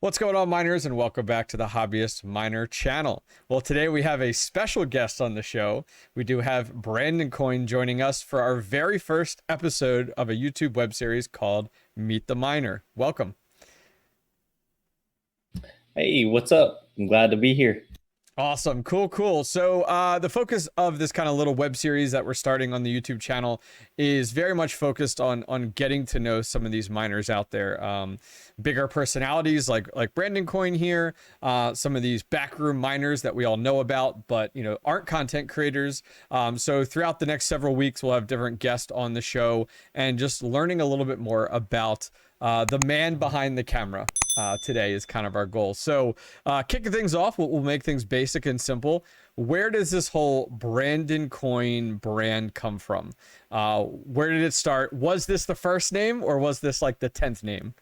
What's going on, miners, and welcome back to the Hobbyist Miner channel. Well, today we have a special guest on the show. We do have BrandonCoin joining us for our very first episode of a YouTube web series called Meet the Miner. Welcome. Hey, what's up? I'm glad to be here. Awesome. Cool. So the focus of this kind of little web series that we're starting on the YouTube channel is very much focused on getting to know some of these miners out there. Bigger personalities like BrandonCoin here, some of these backroom miners that we all know about, but aren't content creators. So throughout the next several weeks, we'll have different guests on the show and just learning a little bit more about the man behind the camera. Today is kind of our goal. So kicking things off, we'll make things basic and simple. Where does this whole BrandonCoin brand come from? Where did it start? Was this the first name or was this like the 10th name?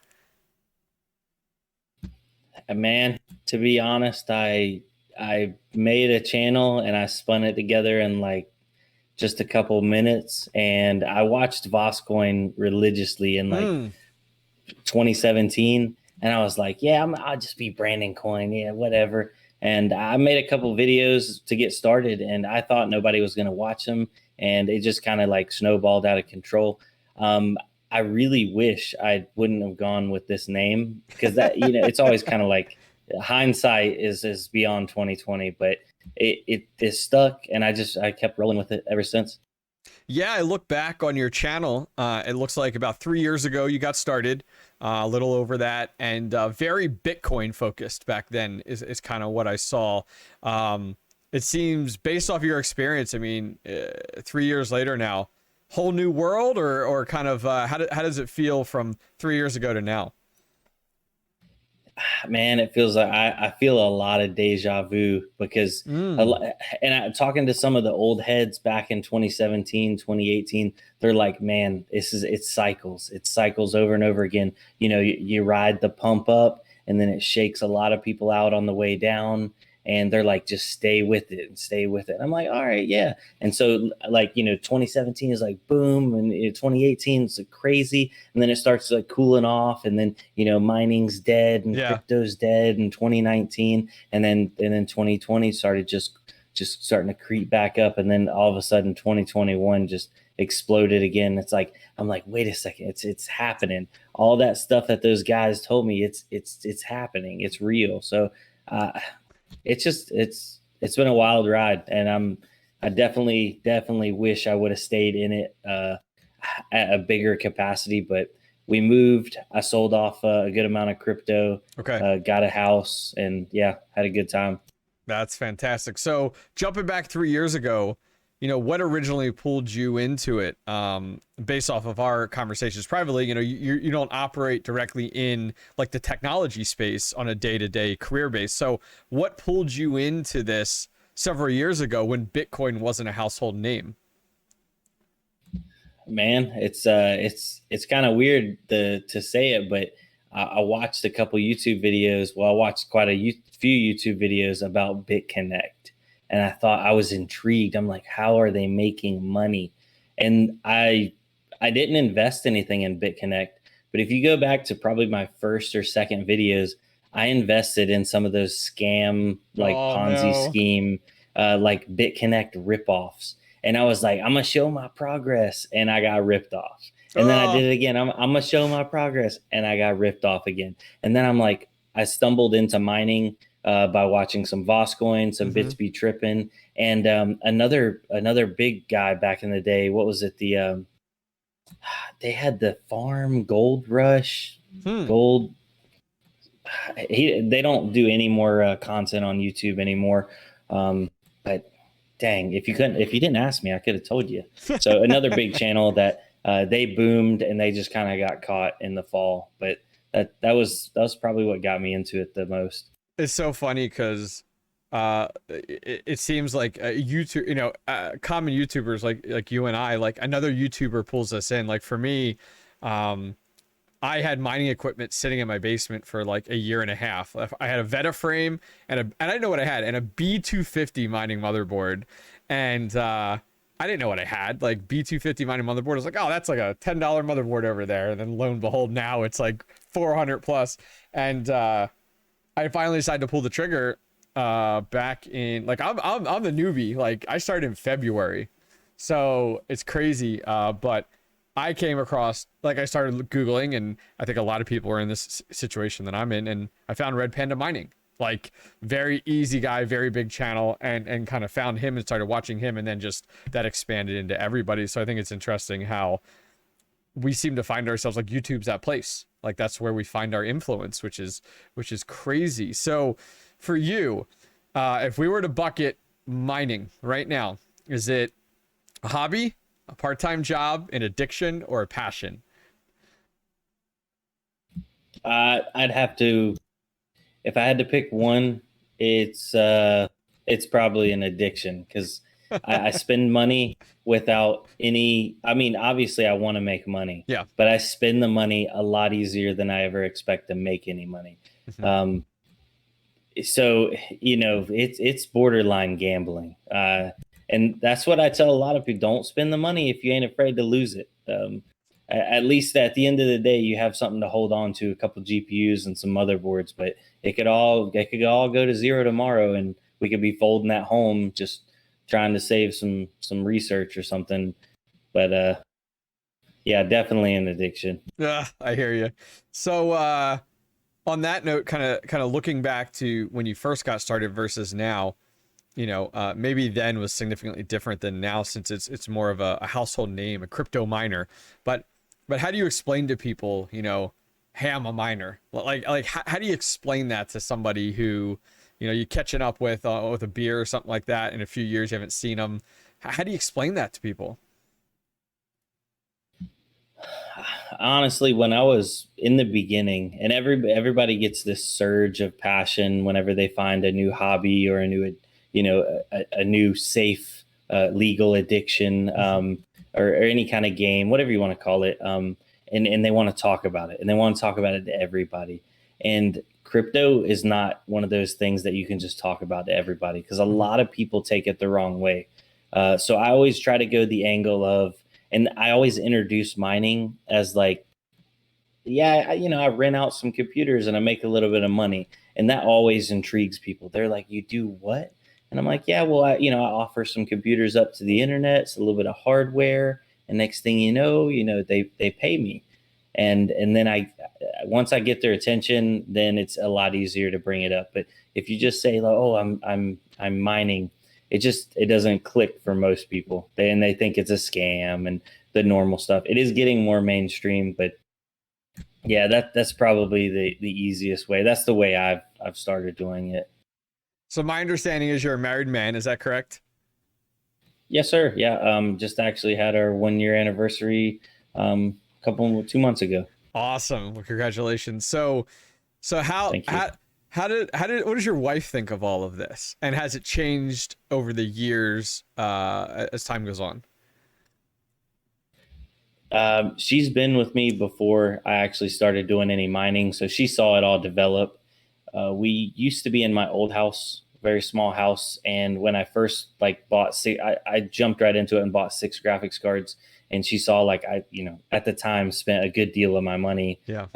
Man, to be honest, I made a channel and I spun it together in like just a couple minutes, and I watched Voscoin religiously in like 2017. And I was like, yeah, I'll just be BrandonCoin. Yeah, whatever. And I made a couple videos to get started, and I thought nobody was going to watch them. And it just kind of like snowballed out of control. I really wish I wouldn't have gone with this name, because that, it's always kind of like hindsight is beyond 2020, but it is stuck. And I kept rolling with it ever since. Yeah, I look back on your channel. It looks like about 3 years ago you got started, a little over that, and very Bitcoin focused back then is kind of what I saw. It seems, based off your experience, I mean, 3 years later now, whole new world, or kind of how does it feel from 3 years ago to now? Man, it feels like I feel a lot of deja vu, because talking to some of the old heads back in 2017, 2018, they're like, man, it's cycles over and over again. You ride the pump up and then it shakes a lot of people out on the way down, and they're like, just stay with it and stay with it. I'm like, all right, yeah. And so 2017 is like boom, and 2018 is like crazy, and then it starts like cooling off, and then mining's dead and crypto's dead in 2019, and then 2020 started just starting to creep back up, and then all of a sudden 2021 just exploded again. It's like, I'm like, wait a second, it's happening. All that stuff that those guys told me, it's happening. It's real. So it's been a wild ride, and I definitely wish I would have stayed in it at a bigger capacity, but we moved. I sold off a good amount of crypto, got a house, and yeah, had a good time. That's fantastic. So jumping back 3 years ago, what originally pulled you into it? Based off of our conversations privately, you don't operate directly in like the technology space on a day-to-day career base. So what pulled you into this several years ago when Bitcoin wasn't a household name? Man, it's kind of weird to say it, but I watched a couple YouTube videos. Well, I watched quite a few YouTube videos about BitConnect, and I thought, I was intrigued. I'm like, how are they making money? And I didn't invest anything in BitConnect, but if you go back to probably my first or second videos, I invested in some of those scam, like Ponzi scheme, like BitConnect ripoffs. And I was like, I'm gonna show my progress, and I got ripped off. And then I did it again. I'm gonna show my progress, and I got ripped off again. And then I'm like, I stumbled into mining by watching some Voscoin, some Bitsby tripping, and another big guy back in the day. What was it? They had the Farm Gold Rush Gold. They don't do any more content on YouTube anymore. But dang, if you didn't ask me, I could have told you. So another big channel that they boomed, and they just kind of got caught in the fall. But that was probably what got me into it the most. It's so funny because it seems like YouTube, common YouTubers like you and I, like another YouTuber pulls us in. Like for me, I had mining equipment sitting in my basement for like a year and a half. I had a Veta frame and I didn't know what I had, and a B250 mining motherboard, and I didn't know what I had. Like B250 mining motherboard, I was like, oh, that's like a $10 motherboard over there. And then lo and behold, now it's like 400 plus. And I finally decided to pull the trigger back in, like, I'm the newbie. Like, I started in February, so it's crazy. But I came across, like, I started Googling, and I think a lot of people are in this situation that I'm in, and I found Red Panda Mining. Like, very easy guy, very big channel, and kind of found him and started watching him, and then just that expanded into everybody. So I think it's interesting how we seem to find ourselves, like, YouTube's that place. Like, that's where we find our influence, which is crazy. So for you, if we were to bucket mining right now, is it a hobby, a part-time job, an addiction, or a passion? I'd have to, if I had to pick one, it's probably an addiction, because I spend money without any. I mean, obviously, I want to make money, Yeah. but I spend the money a lot easier than I ever expect to make any money. Mhm. So it's borderline gambling, and that's what I tell a lot of people: don't spend the money if you ain't afraid to lose it. At least at the end of the day, you have something to hold on to, a couple GPUs and some motherboards. But it could all go to zero tomorrow, and we could be folding at home just trying to save some research or something. But yeah, definitely an addiction. Yeah, I hear you. So on that note, kind of looking back to when you first got started versus now, maybe then was significantly different than now, since it's more of a household name, a crypto miner. But how do you explain to people, hey, I'm a miner? Like how do you explain that to somebody who, you catching up with a beer or something like that in a few years, you haven't seen them? How do you explain that to people? Honestly, when I was in the beginning, and everybody gets this surge of passion whenever they find a new hobby or a new, a new safe, legal addiction, or any kind of game, whatever you want to call it, and they want to talk about it, and they want to talk about it to everybody. And crypto is not one of those things that you can just talk about to everybody, because a lot of people take it the wrong way. So I always try to go the angle of, and I always introduce mining as like, yeah, I rent out some computers and I make a little bit of money, and that always intrigues people. They're like, "You do what?" And I'm like, "Yeah, well, I offer some computers up to the internet, it's a little bit of hardware, and next thing they pay me." And then once I get their attention, then it's a lot easier to bring it up. But if you just say, like, "Oh, I'm mining," it doesn't click for most people. They think it's a scam and the normal stuff. It is getting more mainstream, but yeah, that's probably the easiest way. That's the way I've started doing it. So my understanding is you're a married man. Is that correct? Yes, sir. Yeah. Just actually had our 1 year anniversary, couple 2 months ago. Awesome. Well, congratulations. So Thank you. what does your wife think of all of this? And has it changed over the years as time goes on? She's been with me before I actually started doing any mining, so she saw it all develop. We used to be in my old house, very small house, and when I first like bought six, I jumped right into it and bought 6 graphics cards. And she saw, like, at the time spent a good deal of my money, Yeah.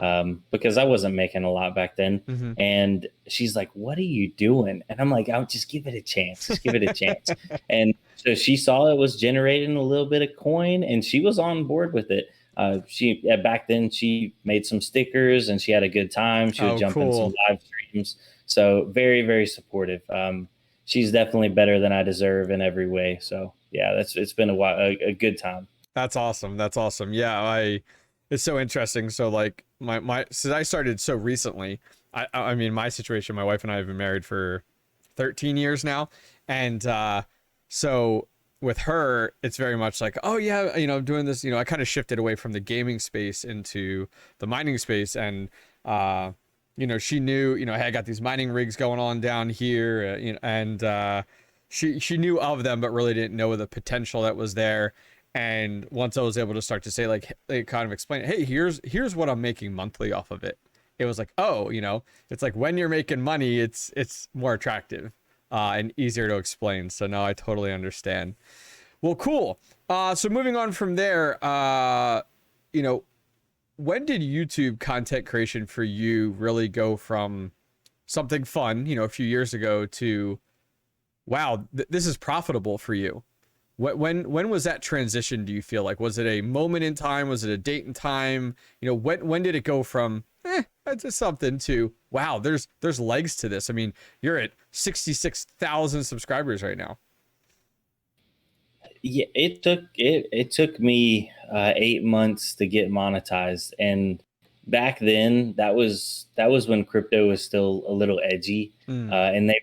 because I wasn't making a lot back then. Mm-hmm. And she's like, "What are you doing?" And I'm like, "I'll just give it a chance. Just give it a chance." And so she saw it was generating a little bit of coin, and she was on board with it. Back then she made some stickers and she had a good time. She would Oh, jump in some cool. live streams. So very, very supportive. She's definitely better than I deserve in every way. So yeah, it's been a good time. That's awesome. That's awesome. Yeah, it's so interesting. So like my since I started so recently, I mean my situation, my wife and I have been married for 13 years now. And so with her, it's very much like, oh yeah, I'm doing this, I kind of shifted away from the gaming space into the mining space. And she knew, hey, I got these mining rigs going on down here, and she knew of them, but really didn't know the potential that was there. And once I was able to start to say, like, they kind of explain, hey, here's what I'm making monthly off of it. It was like, oh, it's like when you're making money, it's more attractive and easier to explain. So now I totally understand. Well, cool. So moving on from there, you know, when did YouTube content creation for you really go from something fun, a few years ago to, wow, this is profitable for you. When was that transition, do you feel like? Was it a moment in time? Was it a date in time? When did it go from that's just something to, wow, there's legs to this? I mean, you're at 66,000 subscribers right now. Yeah, it took me 8 months to get monetized, and back then that was when crypto was still a little edgy, and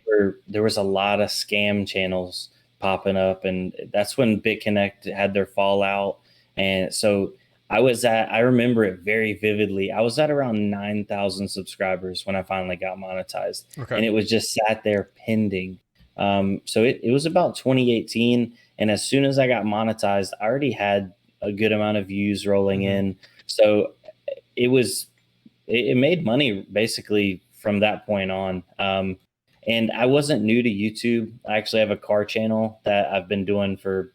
there was a lot of scam channels popping up, and that's when BitConnect had their fallout, and so I remember it very vividly. I was at around 9,000 subscribers when I finally got monetized, Okay. and it was just sat there pending. So it was about 2018. And as soon as I got monetized, I already had a good amount of views rolling in. So it made money basically from that point on. And I wasn't new to YouTube. I actually have a car channel that I've been doing for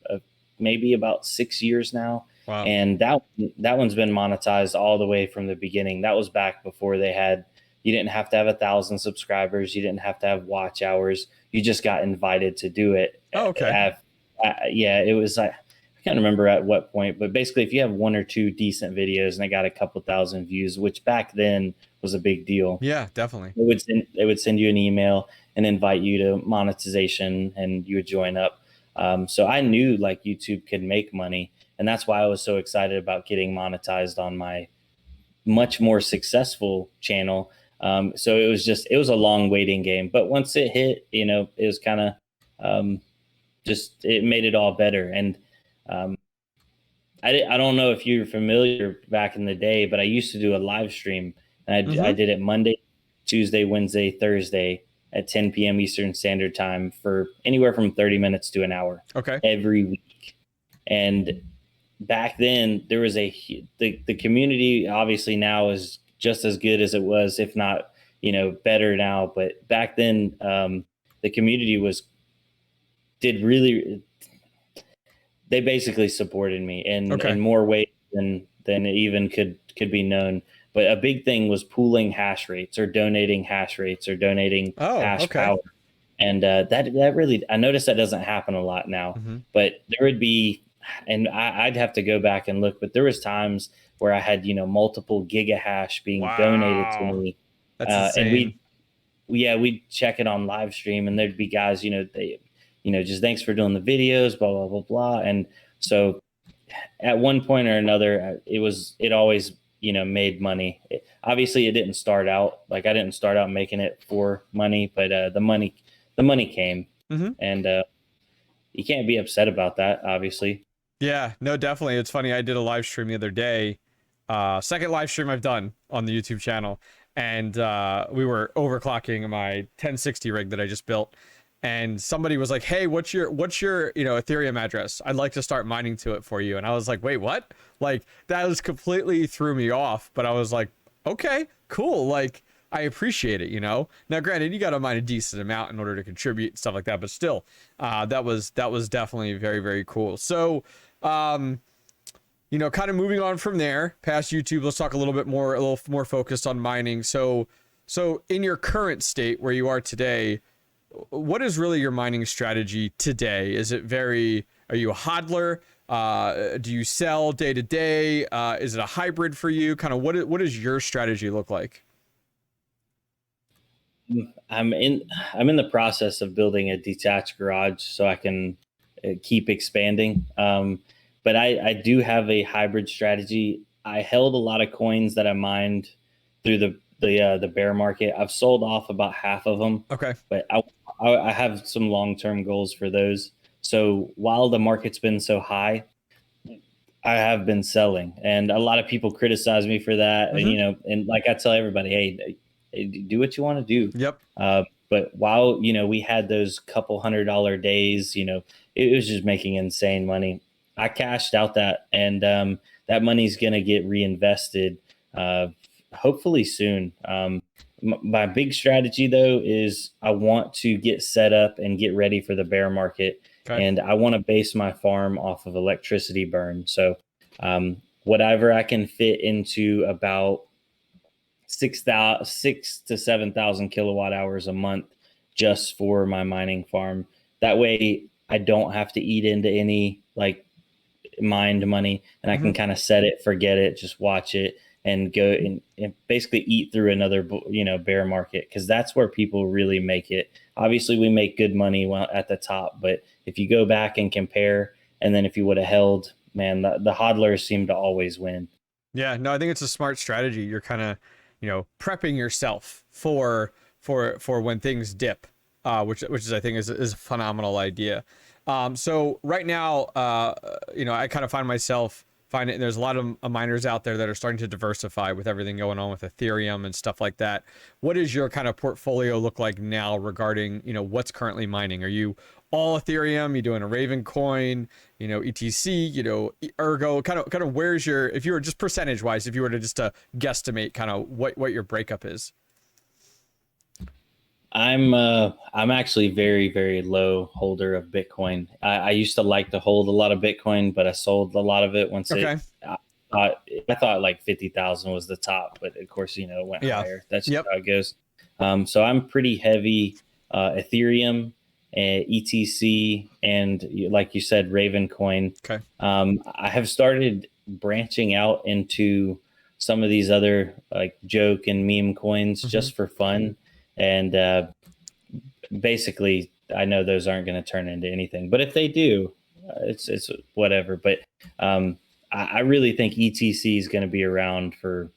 maybe about 6 years now. Wow. And that one's been monetized all the way from the beginning. That was back before you didn't have to have 1,000 subscribers. You didn't have to have watch hours. You just got invited to do it. Oh, okay. Yeah, it was I can't remember at what point, but basically, if you have one or two decent videos and they got a couple thousand views, which back then was a big deal, Yeah, definitely. they would send you an email and invite you to monetization, and you would join up. So I knew like YouTube could make money, and that's why I was so excited about getting monetized on my much more successful channel. So it was a long waiting game, but once it hit, it was kind of just it made it all better. And I don't know if you're familiar back in the day, but I used to do a live stream, and I did it Monday, Tuesday, Wednesday, Thursday at 10 p.m. Eastern Standard Time for anywhere from 30 minutes to an hour. Okay. Every week. And back then there was the community obviously now is just as good as it was, if not, better now. But back then, the community they basically supported me in more ways than it even could be known. But a big thing was pooling hash rates or donating hash hash power. And that really, I noticed that doesn't happen a lot now. But there would be, and I'd have to go back and look, but there was times where I had, multiple gigahash being donated to me. That's and insane. we'd check it on live stream, and there'd be guys, just thanks for doing the videos, blah, blah, blah, blah. And so at one point or another, it always, made money. Obviously it didn't start out, like I didn't start out making it for money, but the money came, and you can't be upset about that, obviously. Yeah, no, definitely. It's funny. I did a live stream the other day, second live stream I've done on the YouTube channel, and we were overclocking my 1060 rig that I just built, and somebody was like, "Hey, what's your Ethereum address? I'd like to start mining to it for you." And I was like, "Wait, what?" Like that was completely threw me off, but I was like, "Okay, cool." Like I appreciate it, Now, granted, you got to mine a decent amount in order to contribute and stuff like that, but still, that was definitely very, very cool. So, kind of moving on from there, past YouTube, let's talk a little more focused on mining. So in your current state where you are today, what is really your mining strategy today? Is it are you a hodler? Do you sell day to day? Is it a hybrid for you? Kind of what does your strategy look like? I'm in the process of building a detached garage so I can keep expanding. But I do have a hybrid strategy. I held a lot of coins that I mined through the bear market. I've sold off about half of them. Okay. But I have some long-term goals for those. So while the market's been so high, I have been selling, and a lot of people criticize me for that. And like I tell everybody, hey, do what you want to do. Yep. But while, we had those couple $100 days, it was just making insane money. I cashed out that, and that money's going to get reinvested hopefully soon. My big strategy, though, is I want to get set up and get ready for the bear market. Okay. And I want to base my farm off of electricity burn. So whatever I can fit into about 6 to 7,000 kilowatt hours a month just for my mining farm. That way I don't have to eat into any like mined money, and I can kind of set it, forget it, just watch it, and go and basically eat through another, bear market, because that's where people really make it. Obviously, we make good money at the top, but if you go back and compare, and then if you would have held, man, the hodlers seem to always win. Yeah, no, I think it's a smart strategy. You're kind of, prepping yourself for when things dip, which is I think is a phenomenal idea. So right now, I kind of find myself finding there's a lot of miners out there that are starting to diversify with everything going on with Ethereum and stuff like that. What does your kind of portfolio look like now regarding, what's currently mining? Are you all Ethereum? You doing a Raven coin, ETC, Ergo? Kind of where's your, if you were just percentage wise, if you were to just guesstimate kind of what your breakup is? I'm actually very, very low holder of Bitcoin. I used to like to hold a lot of Bitcoin, but I sold a lot of it once Okay. I thought like 50,000 was the top, but of course, it went higher. That's just how it goes. So I'm pretty heavy Ethereum, ETC, and like you said, Raven coin. Okay. I have started branching out into some of these other like joke and meme coins just for fun. And basically, I know those aren't going to turn into anything, but if they do, it's whatever. But I really think ETC is going to be around for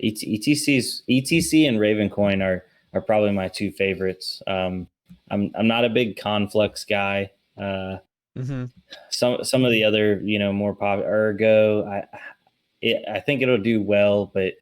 ETC and Raven coin are probably my two favorites. I'm not a big Conflux guy. Some of the other more popular Ergo, I think it'll do well, but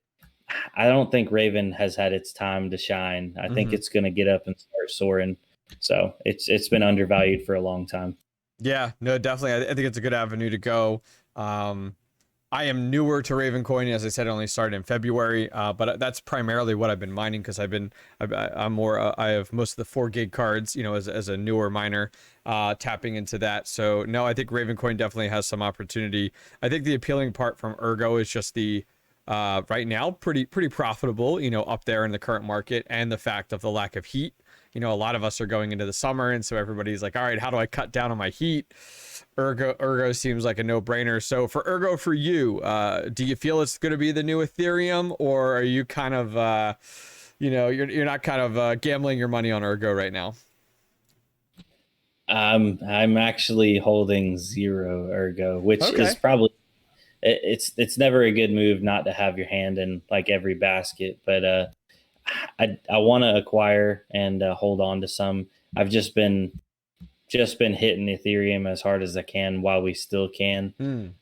I don't think Raven has had its time to shine. I think it's going to get up and start soaring. So it's been undervalued for a long time. Yeah, no, definitely. I think it's a good avenue to go. I am newer to Raven coin. As I said, I only started in February, but that's primarily what I've been mining, because I'm more, I have most of the 4 gig cards, as a newer miner, tapping into that. So no, I think Raven coin definitely has some opportunity. I think the appealing part from Ergo is just the, right now, pretty profitable, up there in the current market, and the fact of the lack of heat. A lot of us are going into the summer, and so everybody's like, all right, how do I cut down on my heat? Ergo seems like a no-brainer. So for Ergo, for you, do you feel it's going to be the new Ethereum, or are you kind of, you're not kind of gambling your money on Ergo right now? I'm actually holding 0 Ergo, which is probably, it's never a good move not to have your hand in like every basket, but I want to acquire and hold on to some. I've just been hitting Ethereum as hard as I can while we still can.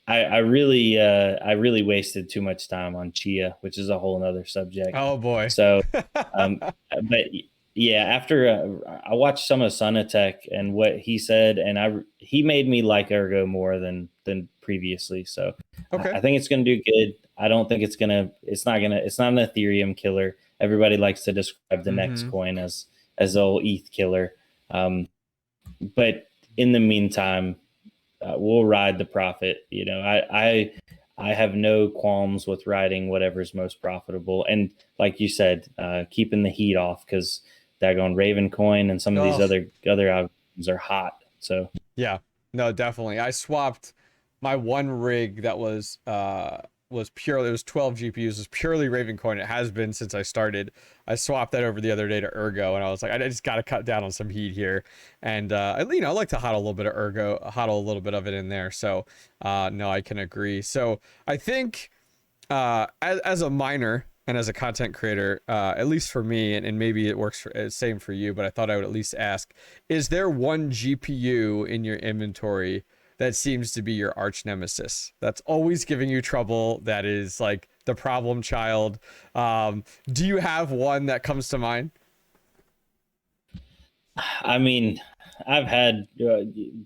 I really wasted too much time on Chia, which is a whole nother subject. Oh boy. So, but yeah, after I watched some of Sunatek and what he said, and he made me like Ergo more than previously. So I think it's going to do good. I don't think it's not an Ethereum killer. Everybody likes to describe the next coin as the old ETH killer. But in the meantime, we'll ride the profit. I have no qualms with riding whatever's most profitable. And like you said, keeping the heat off, because daggone Raven coin and some of these other algorithms are hot. So yeah, no, definitely. I swapped my one rig that was purely, it was 12 GPUs, it was purely Raven coin. It has been since I started. I swapped that over the other day to Ergo, and I was like, I just got to cut down on some heat here. And I like to hodl a little bit of Ergo, hodl a little bit of it in there. So no, I can agree. So I think as a miner and as a content creator, at least for me, and maybe it works same for you, but I thought I would at least ask, is there one GPU in your inventory that seems to be your arch nemesis, that's always giving you trouble, that is like the problem child? Do you have one that comes to mind? I mean, I've had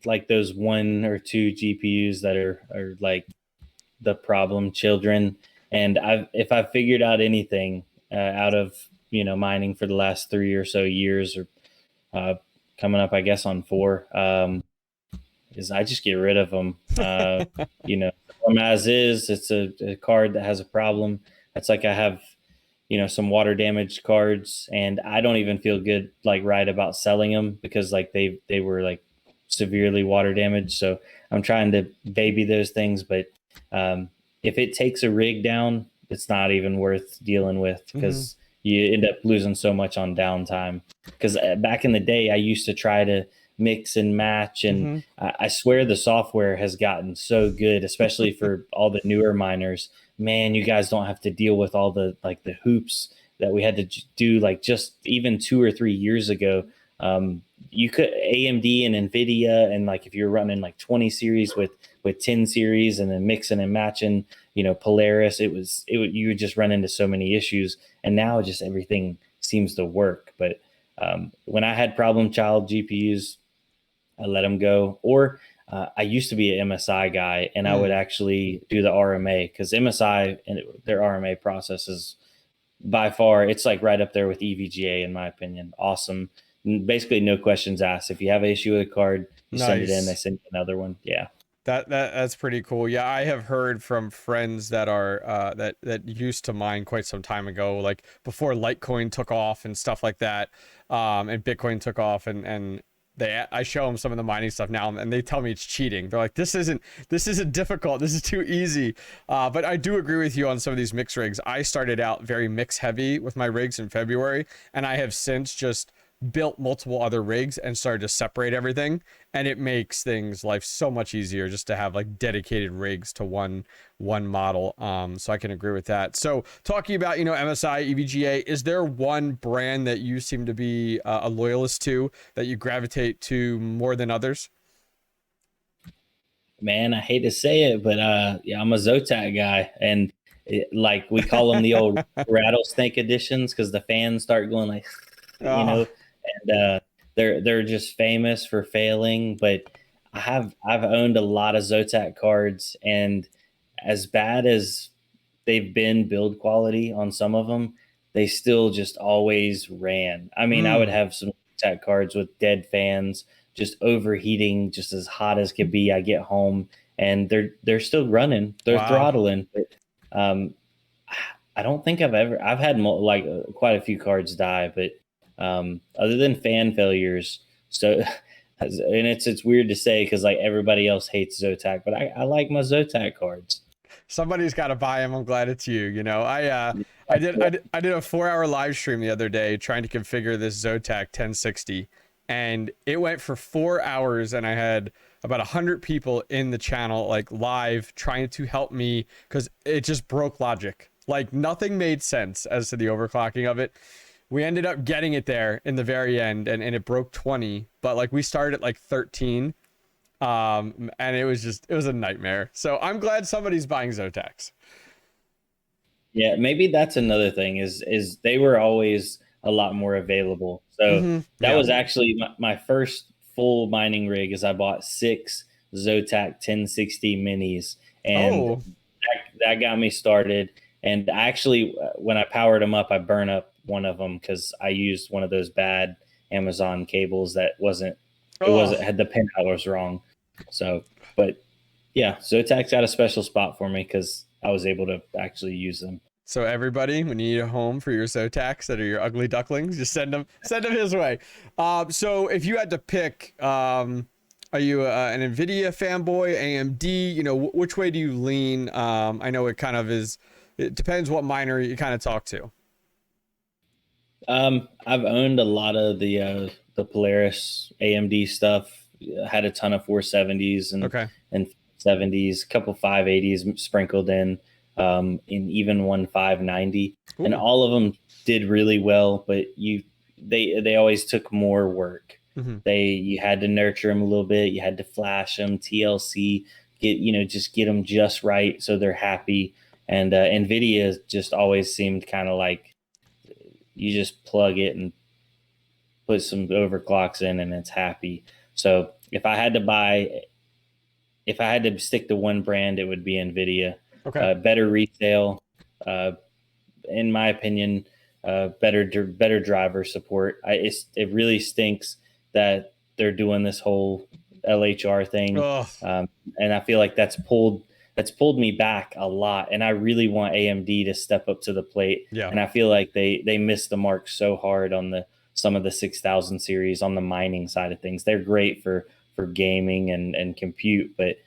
like those 1 or 2 GPUs that are like the problem children. And if I've figured out anything out of mining for the last 3 or so years, or coming up, I guess, on 4, is I just get rid of them. As is. It's a card that has a problem. It's like I have, some water damage cards, and I don't even feel good like right about selling them because like they were like severely water damaged. So I'm trying to baby those things, but if it takes a rig down, it's not even worth dealing with because you end up losing so much on downtime. Because back in the day, I used to try to mix and match, and I swear the software has gotten so good, especially for all the newer miners. Man, you guys don't have to deal with all the like the hoops that we had to do like just even 2 or 3 years ago. You could AMD and NVIDIA, and like if you're running like 20 series with 10 series and then mixing and matching, Polaris, you would just run into so many issues. And now just everything seems to work. But when I had problem child GPUs, I let them go. Or I used to be an MSI guy, and I would actually do the RMA because MSI and their RMA process is by far, it's like right up there with EVGA in my opinion. Awesome. Basically, no questions asked. If you have an issue with a card, you send it in. They send you another one. Yeah. That's pretty cool. Yeah, I have heard from friends that are that used to mine quite some time ago, like before Litecoin took off and stuff like that, and Bitcoin took off, and I show them some of the mining stuff now, and they tell me it's cheating. They're like, this isn't difficult. This is too easy. But I do agree with you on some of these mix rigs. I started out very mix heavy with my rigs in February, and I have since just built multiple other rigs and started to separate everything, and it makes life so much easier just to have like dedicated rigs to one model. So I can agree with that. So talking about MSI, EVGA, is there one brand that you seem to be a loyalist to, that you gravitate to more than others? Man, I hate to say it, but yeah, I'm a Zotac guy, and like we call them the old rattlesnake editions because the fans start going like, and they're just famous for failing. But I've owned a lot of Zotac cards, and as bad as they've been build quality on some of them, they still just always ran. I mean, I would have some Zotac cards with dead fans just overheating, just as hot as could be. I get home and they're still running, they're throttling. But I don't think I've had quite a few cards die, but other than fan failures. So, and it's weird to say because like everybody else hates Zotac, but I like my Zotac cards. Somebody's got to buy them. I'm glad it's you. I did a 4-hour live stream the other day trying to configure this Zotac 1060, and it went for 4 hours, and I had about 100 people in the channel like live trying to help me because it just broke logic. Like nothing made sense as to the overclocking of it. We ended up getting it there in the very end, and it broke 20, but like we started at like 13. And it was a nightmare. So I'm glad somebody's buying Zotacs. Yeah, maybe that's another thing is they were always a lot more available. So that was actually my first full mining rig. Is I bought 6 Zotac 1060 minis, and that got me started. And actually, when I powered them up, I burned up one of them because I used one of those bad Amazon cables that wasn't had the pinout was wrong. So, but yeah, Zotac's got a special spot for me because I was able to actually use them. So everybody, when you need a home for your Zotacs that are your ugly ducklings, just send them his way. So if you had to pick, are you an NVIDIA fanboy, AMD? Which way do you lean? I know it kind of is. It depends what miner you kind of talk to. I've owned a lot of the Polaris AMD stuff. I had a ton of 470s and 70s, a couple 580s sprinkled in even one 590. Ooh. And all of them did really well, but they always took more work. You had to nurture them a little bit. You had to flash them, TLC, just get them just right so they're happy. And NVIDIA just always seemed kind of like you just plug it and put some overclocks in and it's happy. So if I had to stick to one brand, it would be NVIDIA. Okay. Better retail, in my opinion, better driver support. It really stinks that they're doing this whole LHR thing. And I feel like that's pulled that's pulled me back a lot. And I really want AMD to step up to the plate. Yeah. And I feel like they missed the mark so hard on some of the 6000 series on the mining side of things. They're great for gaming and compute, but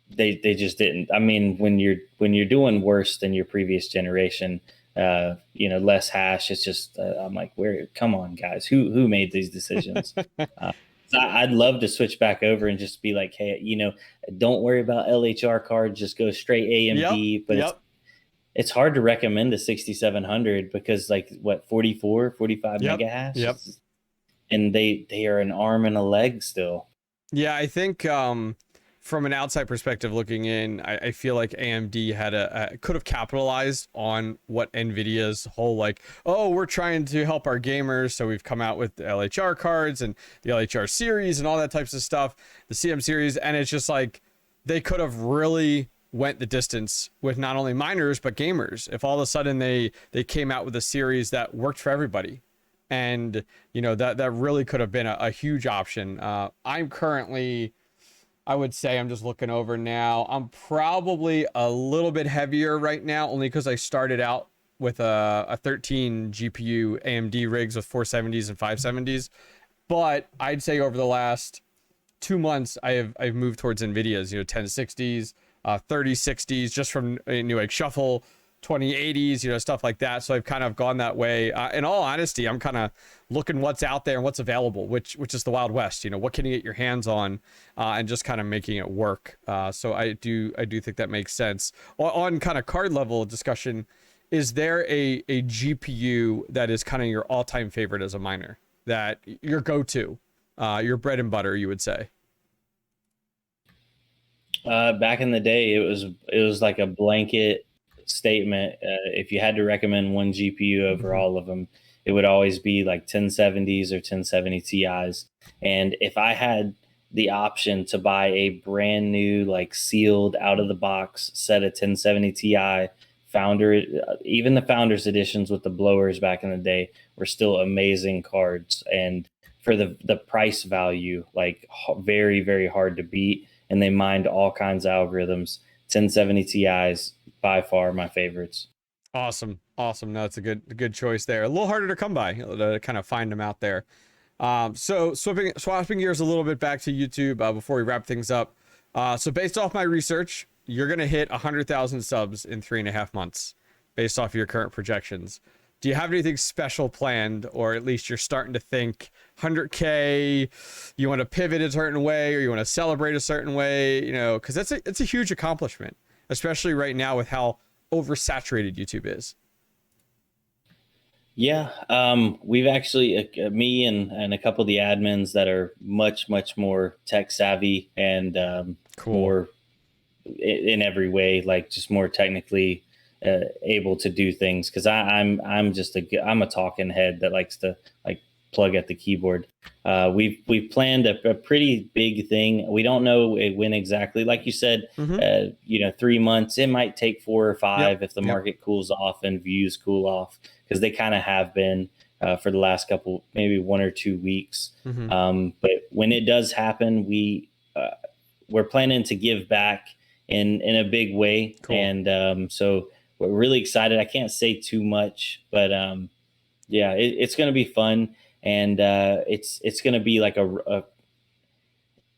they just didn't. I mean, when you're doing worse than your previous generation, less hash. It's just I'm like, where? Come on, guys, who made these decisions? So I'd love to switch back over and just be like, hey, don't worry about LHR cards, just go straight Yep. AMD. But Yep. it's hard to recommend a 6700 because like what 44, 45 Yep. mega hash, Yep. and they are an arm and a leg still. Yeah, I think from an outside perspective looking in, I feel like AMD could have capitalized on what NVIDIA's whole like, oh, we're trying to help our gamers, so we've come out with the LHR cards and the LHR series and all that types of stuff, the CM series, and it's just like they could have really went the distance with not only miners but gamers if all of a sudden they came out with a series that worked for everybody. And that really could have been a huge option. I'm currently, I would say, I'm just looking over now, I'm probably a little bit heavier right now, only because I started out with a 13 GPU AMD rigs with 470s and 570s. But I'd say over the last 2 months I've moved towards NVIDIA's 1060s, 3060s, just from New Egg Shuffle, 2080s, stuff like that. So I've kind of gone that way. In all honesty, I'm kind of looking what's out there and what's available, which is the Wild West. What can you get your hands on, and just kind of making it work. So I do think that makes sense. On kind of card level discussion, is there a GPU that is kind of your all-time favorite as a miner, that your go-to, your bread and butter, you would say? Back in the day, it was like a blanket statement. If you had to recommend one GPU over Mhm. all of them, it would always be like 1070s or 1070 Ti's. And if I had the option to buy a brand new, like sealed out of the box set of 1070 Ti founder, even the founders editions with the blowers back in the day were still amazing cards. And for the price value, like very, very hard to beat. And they mined all kinds of algorithms. 1070 Ti's by far my favorites. Awesome. No, it's a good choice there. A little harder to come by, to kind of find them out there. So swapping gears a little bit back to YouTube, before we wrap things up. So based off my research, you're gonna hit 100,000 subs in 3.5 months, based off your current projections. Do you have anything special planned, or at least you're starting to think 100K? You want to pivot a certain way, or you want to celebrate a certain way? Because it's a huge accomplishment, especially right now with how oversaturated YouTube is. Yeah, we've actually, me and a couple of the admins that are much, much more tech savvy and Cool. more in every way, like just more technically able to do things. Because I'm just I'm a talking head that likes to like plug at the keyboard. We've planned a pretty big thing. We don't know when exactly. Like you said, Mm-hmm. 3 months. It might take 4 or Yep. 5 if the Yep. market cools off and views cool off, because they kind of have been for the last couple, maybe 1 or 2 weeks. Mm-hmm. But when it does happen, we're planning to give back in a big way, Cool. and so we're really excited. I can't say too much, but yeah, it's going to be fun, and it's going to be like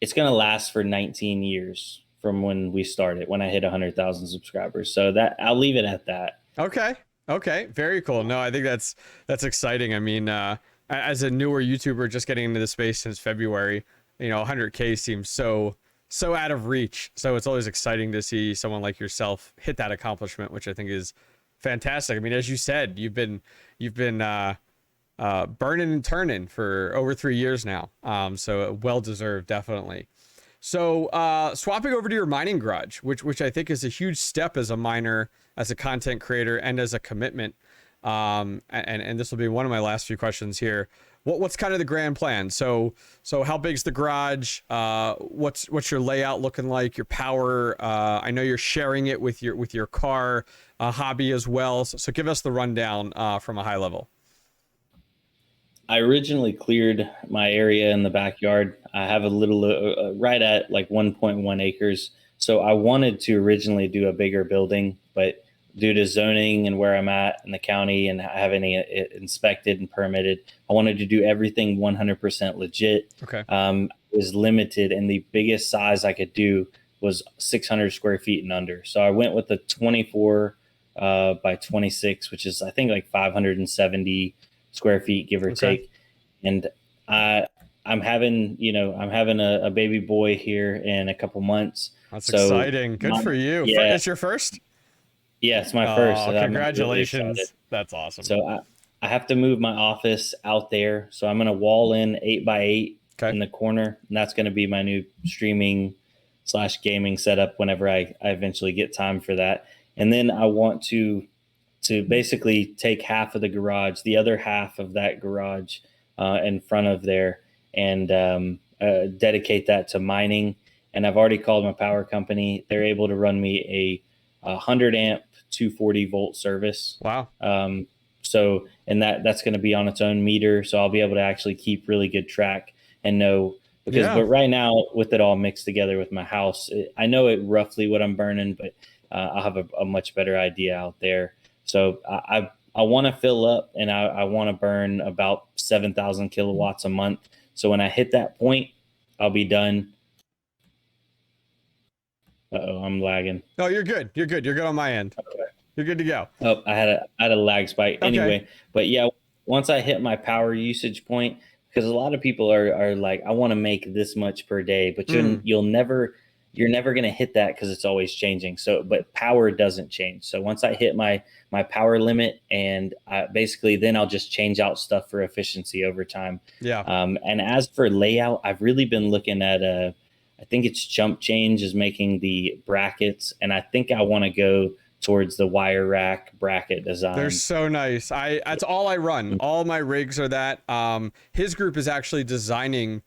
it's going to last for 19 years from when we started, when I hit 100,000 subscribers. So that I'll leave it at that. Okay. Okay. Very cool. No, I think that's exciting. I mean, as a newer YouTuber just getting into the space since February, 100K seems so out of reach. So it's always exciting to see someone like yourself hit that accomplishment, which I think is fantastic. I mean, as you said, you've been burning and turning for over 3 years now. So well deserved, definitely. So swapping over to your mining garage, which I think is a huge step as a miner, as a content creator, and as a commitment. And this will be one of my last few questions here. What's kind of the grand plan? So how big's the garage? What's your layout looking like? Your power? I know you're sharing it with your car hobby as well. So give us the rundown from a high level. I originally cleared my area in the backyard. I have a little right at like 1.1 acres. So I wanted to originally do a bigger building, but due to zoning and where I'm at in the county and having it inspected and permitted, I wanted to do everything 100% legit. Okay. Was limited, and the biggest size I could do was 600 square feet and under. So I went with the 24 by 26, which is I think like 570 square feet, give or Okay. take. And I'm having, I'm having a baby boy here in a couple months. That's So exciting. Good for you. yeah, It's your first? yeah, it's my first. Oh, So I'm really excited. congratulations. That's awesome. So I have to move my office out there. So I'm going to wall in 8x8 Okay. in the corner. And that's going to be my new streaming / gaming setup whenever I eventually get time for that. And then I want to basically take half of the garage, the other half of that garage in front of there, and dedicate that to mining. And I've already called my power company. They're able to run me a 100 amp 240 volt service. Wow. So, and that's going to be on its own meter. So I'll be able to actually keep really good track and know, because, Yeah. but right now with it all mixed together with my house, I know it roughly what I'm burning, but I'll have a much better idea out there. So I want to fill up, and I want to burn about 7,000 kilowatts a month. So when I hit that point, I'll be done. Uh-oh, I'm lagging. No, you're good. You're good. You're good on my end. Okay. You're good to go. Oh, I had a lag spike. Okay. Anyway, but yeah, once I hit my power usage point, because a lot of people are like, I want to make this much per day, but you're never going to hit that because it's always changing. So, but power doesn't change. So once I hit my power limit, and basically then I'll just change out stuff for efficiency over time. Yeah. And as for layout, I've really been looking at I think it's Jump Change is making the brackets, and I think I want to go towards the wire rack bracket design. They're so nice. That's all I run. All my rigs are that. His group is actually designing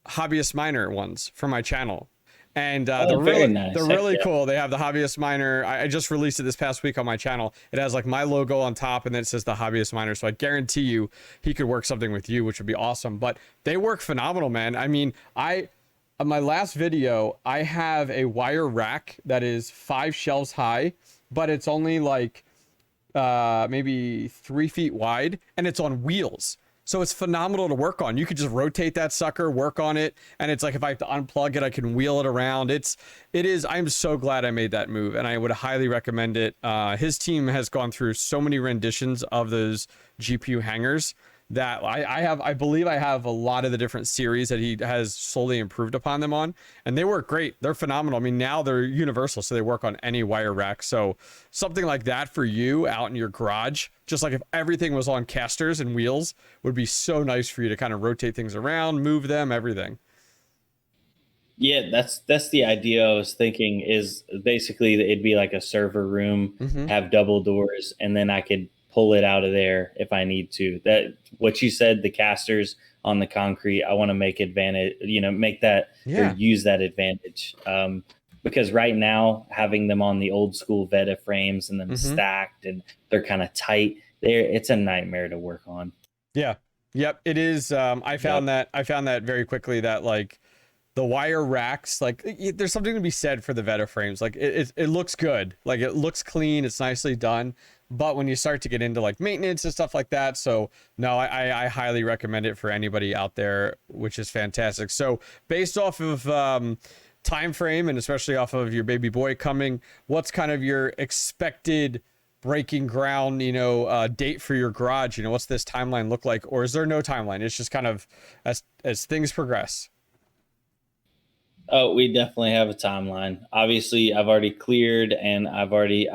Hobbyist Miner ones for my channel. And they're really nice. They're really cool. They have the Hobbyist Miner. I just released it this past week on my channel. It has like my logo on top, and then it says the Hobbyist Miner. So I guarantee you he could work something with you, which would be awesome. But they work phenomenal, man. I mean, on my last video, I have a wire rack that is 5 shelves high, but it's only like maybe 3 feet wide, and it's on wheels. So it's phenomenal to work on. You could just rotate that sucker, work on it, and it's like if I have to unplug it, I can wheel it around. It is. I'm so glad I made that move, and I would highly recommend it. His team has gone through so many renditions of those GPU hangers that I believe I have a lot of the different series that he has slowly improved upon them on, and they work great. They're phenomenal. I mean, now they're universal, so they work on any wire rack. So something like that for you out in your garage, just like if everything was on casters and wheels, would be so nice for you to kind of rotate things around, move them, everything. Yeah, that's the idea I was thinking, is basically it'd be like a server room, have double doors, and then I could pull it out of there if I need to. That what you said, the casters on the concrete, I want to make advantage, make that or use that advantage. Because right now having them on the old school Veta frames and then stacked and they're kind of tight, it's a nightmare to work on. Yeah. Yep. It is. I found that very quickly that like the wire racks, like there's something to be said for the Veta frames. Like it looks good. Like it looks clean. It's nicely done. But when you start to get into like maintenance and stuff like that, so no, I highly recommend it for anybody out there, which is fantastic. So based off of time frame, and especially off of your baby boy coming, what's kind of your expected breaking ground, date for your garage? What's this timeline look like, or is there no timeline? It's just kind of as things progress. Oh, we definitely have a timeline. Obviously, I've already cleared, and I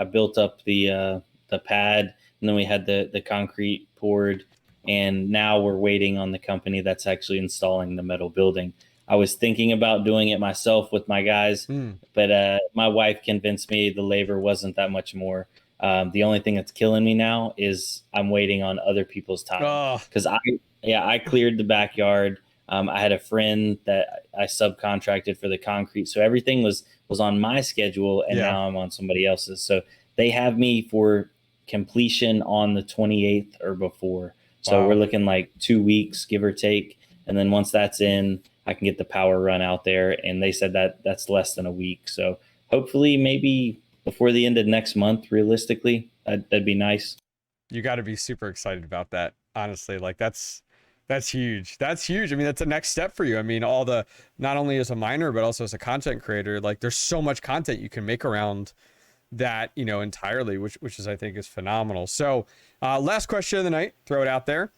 built up the pad, and then we had the concrete poured, and now we're waiting on the company that's actually installing the metal building. I was thinking about doing it myself with my guys, but my wife convinced me the labor wasn't that much more. The only thing that's killing me now is I'm waiting on other people's time, because I cleared the backyard. I had a friend that I subcontracted for the concrete, so everything was on my schedule, and now I'm on somebody else's. So they have me for completion on the 28th or before. So we're looking like 2 weeks, give or take. And then once that's in, I can get the power run out there. And they said that that's less than a week. So hopefully maybe before the end of next month, realistically, that'd be nice. You got to be super excited about that. Honestly, like that's huge. That's huge. I mean, that's the next step for you. I mean, not only as a miner, but also as a content creator, like there's so much content you can make around that, entirely, which is, I think, is phenomenal. So last question of the night, throw it out there.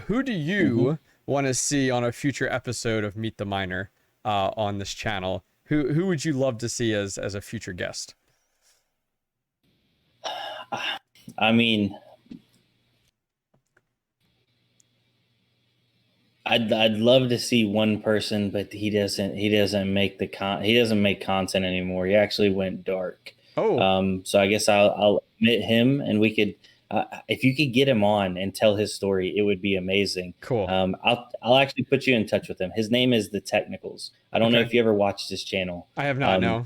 Who do you want to see on a future episode of Meet the Miner on this channel? Who would you love to see as a future guest? I mean, I'd love to see one person, but he doesn't make content anymore. He actually went dark. Oh, So I guess I'll admit him, and we could, if you could get him on and tell his story, it would be amazing. cool. I'll actually put you in touch with him. His name is The Technicals. I don't know Okay. if you ever watched his channel. I have not, no.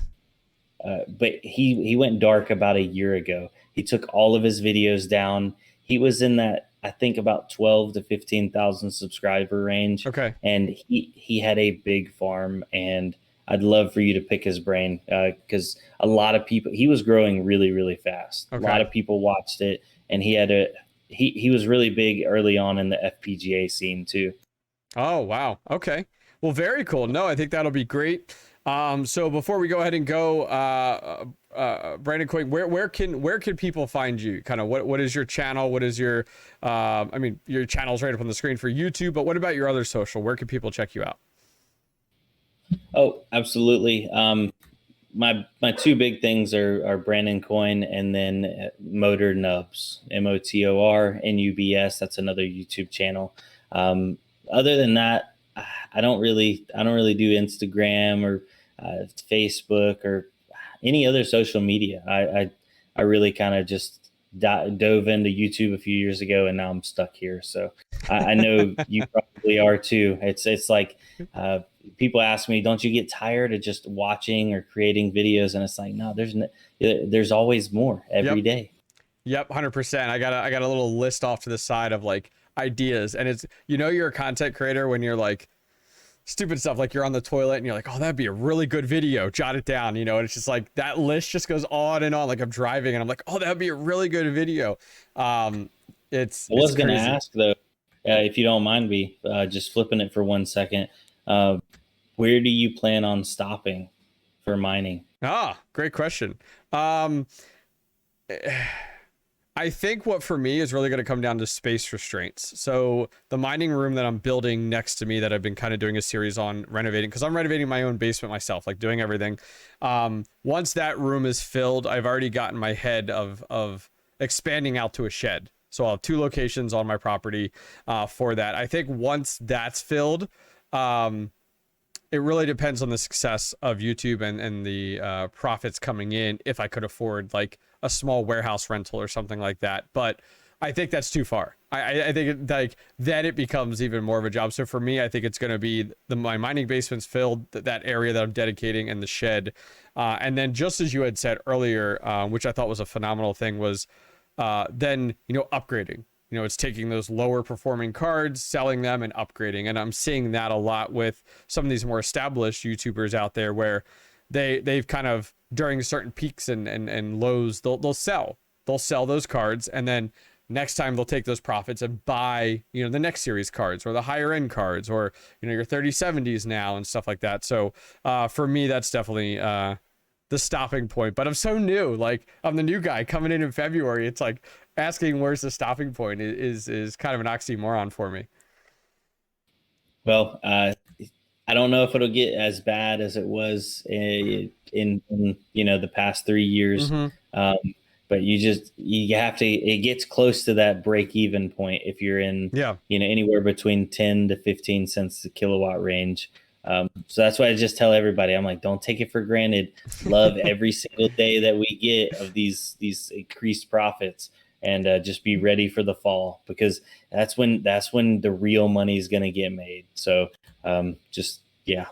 But he went dark about a year ago. He took all of his videos down. He was in that, I think, about 12 to 15,000 subscriber range. Okay. And he had a big farm, and I'd love for you to pick his brain, because a lot of people, he was growing really, really fast. Okay. A lot of people watched it, and he was really big early on in the FPGA scene too. Oh, wow. Okay. Well, very cool. No, I think that'll be great. So before we go ahead and go, BrandonCoin, where can people find you? Kind of what is your channel? What is your, I mean, your channel's right up on the screen for YouTube, but what about your other social? Where can people check you out? Oh, absolutely. My two big things are BrandonCoin and then Motor Nubs, MOTORNUBS. That's another YouTube channel. Other than that, I don't really do Instagram or Facebook or any other social media. I really kind of just dove into YouTube a few years ago, and now I'm stuck here. So I know you probably are too. It's like people ask me, don't you get tired of just watching or creating videos? And it's like, no, there's always more every day. Yep, 100%. I got a little list off to the side of like ideas, and it's, you're a content creator when you're like stupid stuff, like you're on the toilet and you're like, oh, that'd be a really good video, jot it down, and it's just like that list just goes on and on. Like I'm driving and I'm like, oh, that'd be a really good video. I was gonna ask though, if you don't mind me just flipping it for 1 second, where do you plan on stopping for mining? Great question. I think what for me is really going to come down to space restraints. So the mining room that I'm building next to me, that I've been kind of doing a series on renovating, because I'm renovating my own basement myself, like doing everything. Once that room is filled, I've already gotten my head of expanding out to a shed. So I'll have 2 locations on my property for that. I think once that's filled, it really depends on the success of YouTube and the profits coming in, if I could afford like a small warehouse rental or something like that. But I think that's too far. I think then it becomes even more of a job. So for me, I think it's going to be my mining basement's filled, that area that I'm dedicating, and the shed. And then just as you had said earlier, which I thought was a phenomenal thing, was then, upgrading. It's taking those lower performing cards, selling them, and upgrading. And I'm seeing that a lot with some of these more established YouTubers out there, where they've kind of, during certain peaks and lows, they'll sell those cards, and then next time they'll take those profits and buy, the next series cards or the higher end cards, or your 3070s now and stuff like that. So for me, that's definitely the stopping point. But I'm so new, like I'm the new guy coming in February. It's like asking where's the stopping point is kind of an oxymoron for me. Well, I don't know if it'll get as bad as it was in the past 3 years. But you have to, it gets close to that break even point if you're in, anywhere between 10 to 15 cents a kilowatt range. So that's why I just tell everybody, I'm like, don't take it for granted. Love every single day that we get of these increased profits, and just be ready for the fall, because that's when the real money is going to get made. So yeah,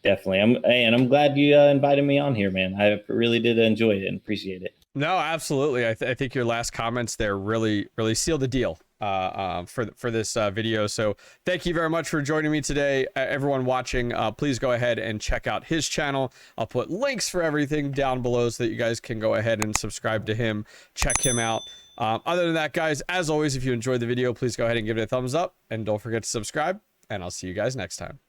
definitely. I'm glad you invited me on here, man. I really did enjoy it and appreciate it. No, absolutely. I think your last comments there really, really sealed the deal. for this video. So thank you very much for joining me today. Everyone watching, please go ahead and check out his channel. I'll put links for everything down below so that you guys can go ahead and subscribe to him, check him out. Other than that, guys, as always, if you enjoyed the video, please go ahead and give it a thumbs up, and don't forget to subscribe, and I'll see you guys next time.